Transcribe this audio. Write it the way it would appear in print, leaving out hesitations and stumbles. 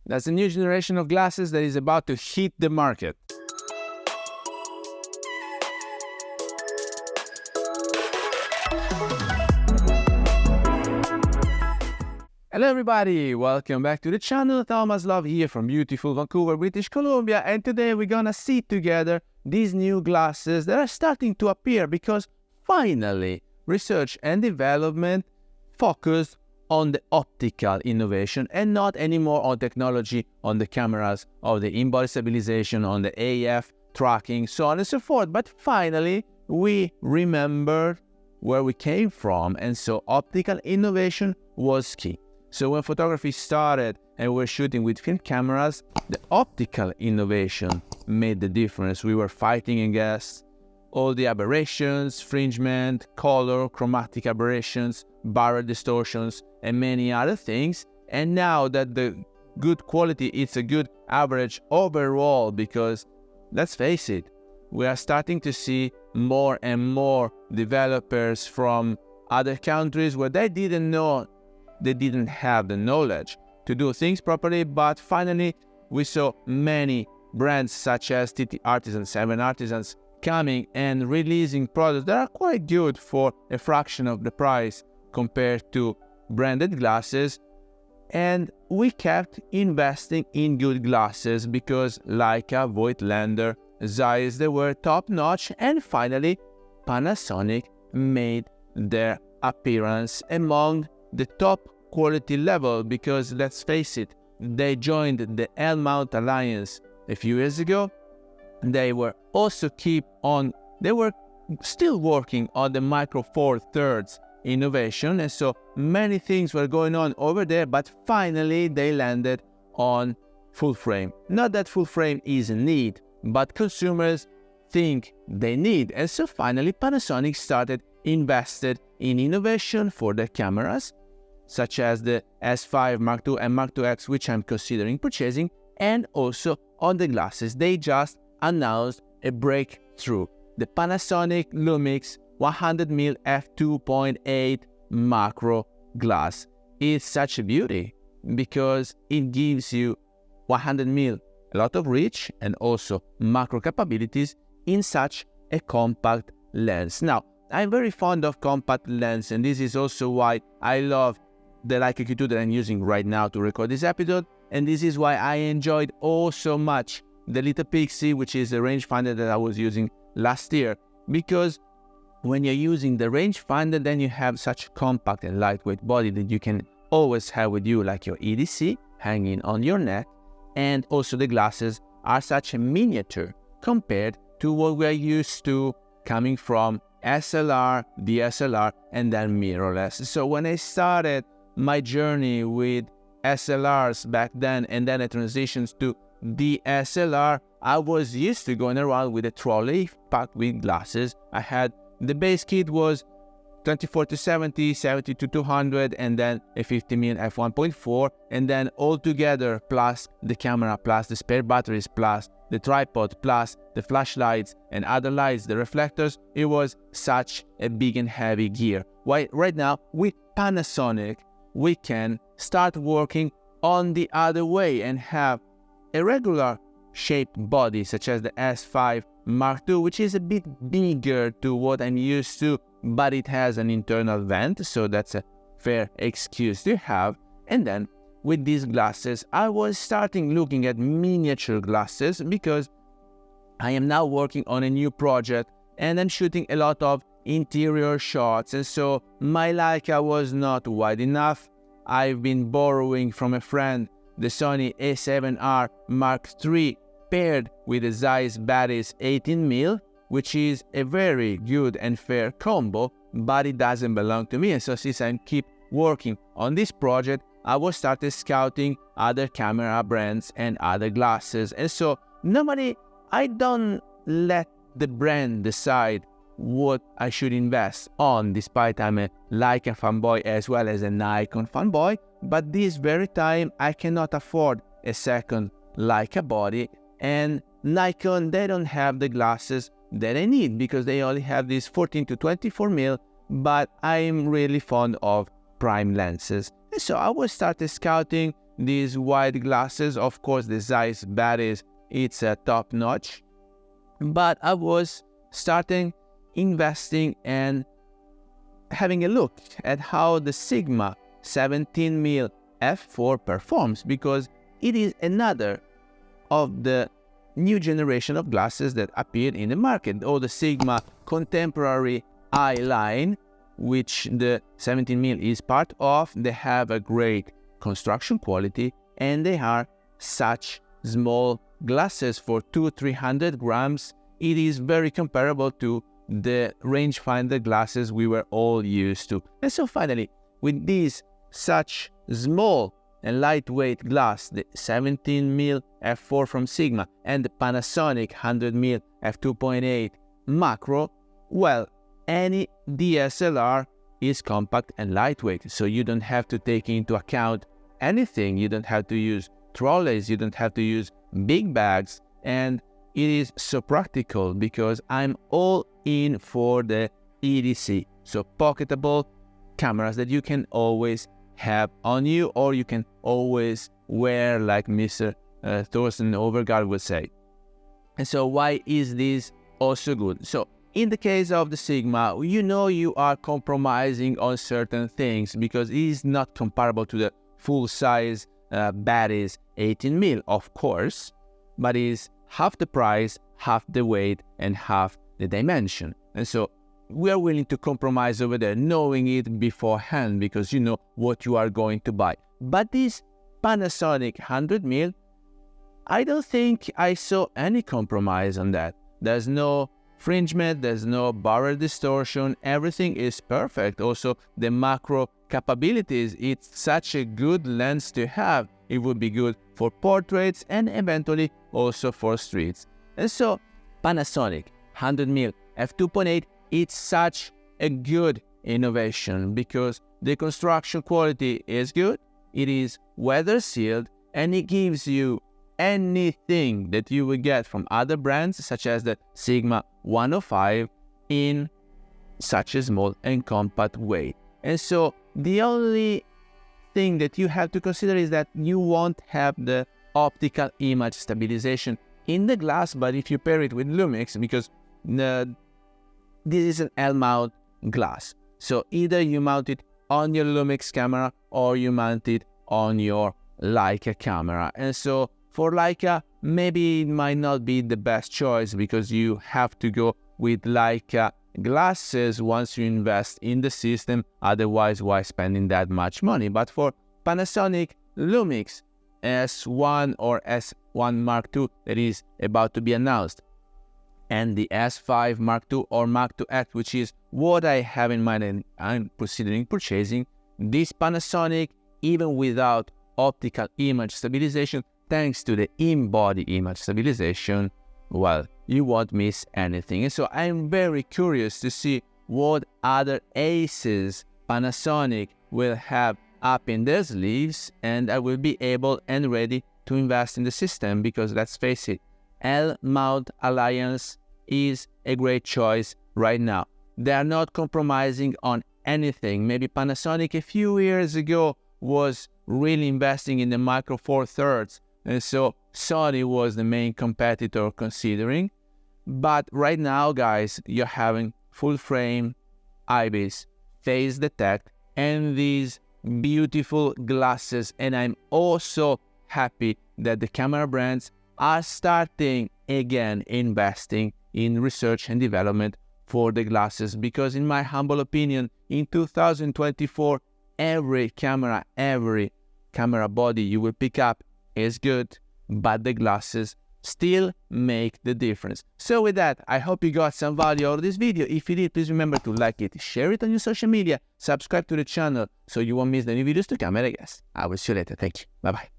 That's a new generation of glasses that is about to hit the market. Hello everybody, welcome back to the channel. Thomas Love here from beautiful Vancouver, British Columbia, and today we're gonna see together these new glasses that are starting to appear because finally research and development focus on the optical innovation and not anymore on technology, on the cameras, on the in-body stabilization, on the AF tracking, so on and so forth. But finally we remembered where we came from, and so optical innovation was key. So when photography started and we were shooting with film cameras, the optical innovation made the difference. We were fighting against all the aberrations, fringement, color, chromatic aberrations, barrel distortions, and many other things. And now that the good quality is a good average overall, because let's face it, we are starting to see more and more developers from other countries where they didn't have the knowledge to do things properly, but finally we saw many brands such as TT Artisans, 7 Artisans coming and releasing products that are quite good for a fraction of the price compared to branded glasses. And we kept investing in good glasses because Leica, Voigtlander, Zeiss, they were top notch, and finally Panasonic made their appearance among the top quality level, because let's face it, they joined the M-mount alliance a few years ago. They were still working on the Micro Four Thirds innovation, and so many things were going on over there, but finally they landed on full frame. Not that full frame is a need, but consumers think they need, and so finally Panasonic started invested in innovation for their cameras, such as the S5 Mark II and Mark II X, which I'm considering purchasing, and also on the glasses. They just announced a breakthrough, the Panasonic Lumix 100mm F2.8 Macro glass. It's such a beauty because it gives you 100mm, a lot of reach and also macro capabilities in such a compact lens. Now, I'm very fond of compact lens, and this is also why I love the Leica Q2 that I'm using right now to record this episode, and this is why I enjoyed so much the Little Pixie, which is a rangefinder that I was using last year, because when you're using the rangefinder, then you have such a compact and lightweight body that you can always have with you, like your EDC hanging on your neck, and also the glasses are such a miniature compared to what we're used to coming from SLR, DSLR, and then mirrorless. So when I started my journey with SLRs back then, and then I transitioned to DSLR, I was used to going around with a trolley packed with glasses. I had the base kit was 24-70, 70-200, and then a 50mm f1.4, and then all together, plus the camera, plus the spare batteries, plus the tripod, plus the flashlights and other lights, the reflectors, it was such a big and heavy gear. Why right now with Panasonic we can start working on the other way and have a regular shaped body such as the S5 Mark II, which is a bit bigger to what I'm used to, but it has an internal vent, so that's a fair excuse to have. And then with these glasses, I was starting looking at miniature glasses because I am now working on a new project and I'm shooting a lot of interior shots, and so my Leica was not wide enough. I've been borrowing from a friend the Sony A7R Mark III paired with the Zeiss Batis 18mm, which is a very good and fair combo, but it doesn't belong to me. And so since I keep working on this project, I was started scouting other camera brands and other glasses. And so normally I don't let the brand decide what I should invest on, despite I'm a Leica fanboy as well as a Nikon fanboy. But this very time I cannot afford a second Leica body, and Nikon, they don't have the glasses that I need because they only have this 14-24mm, but I'm really fond of prime lenses. And so I was started scouting these wide glasses. Of course, the Zeiss batteries, it's top notch. But I was starting investing and having a look at how the Sigma 17mm f4 performs, because it is another of the new generation of glasses that appeared in the market, or the Sigma contemporary eye line, which the 17mm is part of. They have a great construction quality, and they are such small glasses for 200-300 grams. It is very comparable to the rangefinder glasses we were all used to. And so finally, with these such small and lightweight glass, the 17mm f4 from Sigma and the Panasonic 100mm f2.8 Macro, well, any DSLR is compact and lightweight, so you don't have to take into account anything. You don't have to use trolleys, you don't have to use big bags, and it is so practical because I'm all in for the EDC, so pocketable cameras that you can always have on you, or you can always wear, like Mr. Thorsten Overgaard would say. And so why is this also good? So in the case of the Sigma, you know you are compromising on certain things because it is not comparable to the full-size batteries 18mm, of course, but is half the price, half the weight, and half the dimension. And so we are willing to compromise over there, knowing it beforehand, because you know what you are going to buy. But this Panasonic 100mm, I don't think I saw any compromise on that. There's no fringement, there's no barrel distortion, everything is perfect. Also, the macro capabilities, it's such a good lens to have. It would be good for portraits and eventually also for streets. And so Panasonic 100mm f2.8, it's such a good innovation because the construction quality is good, it is weather sealed, and it gives you anything that you would get from other brands such as the Sigma 105 in such a small and compact way. And so the only thing that you have to consider is that you won't have the optical image stabilization in the glass, but if you pair it with Lumix, because this is an L-mount glass, so either you mount it on your Lumix camera or you mount it on your Leica camera. And so for Leica, maybe it might not be the best choice because you have to go with Leica glasses once you invest in the system, otherwise why spending that much money? But for Panasonic Lumix S1 or S1 Mark II that is about to be announced, and the S5 Mark II or Mark II, which is what I have in mind and I'm considering purchasing, this Panasonic, even without optical image stabilization, thanks to the in-body image stabilization, well, you won't miss anything. And so I'm very curious to see what other aces Panasonic will have up in their sleeves, and I will be able and ready to invest in the system because, let's face it, L-mount Alliance is a great choice right now. They are not compromising on anything. Maybe Panasonic a few years ago was really investing in the Micro Four Thirds, and so Sony was the main competitor considering. But right now, guys, you're having full frame, IBIS, phase detect, and these beautiful glasses. And I'm also happy that the camera brands are starting again investing in research and development for the glasses, because in my humble opinion, in 2024, every camera body you will pick up is good, but the glasses still make the difference. So with that, I hope you got some value out of this video. If you did, please remember to like it, share it on your social media, subscribe to the channel so you won't miss the new videos to come. And I guess I will see you later. Thank you. Bye-bye.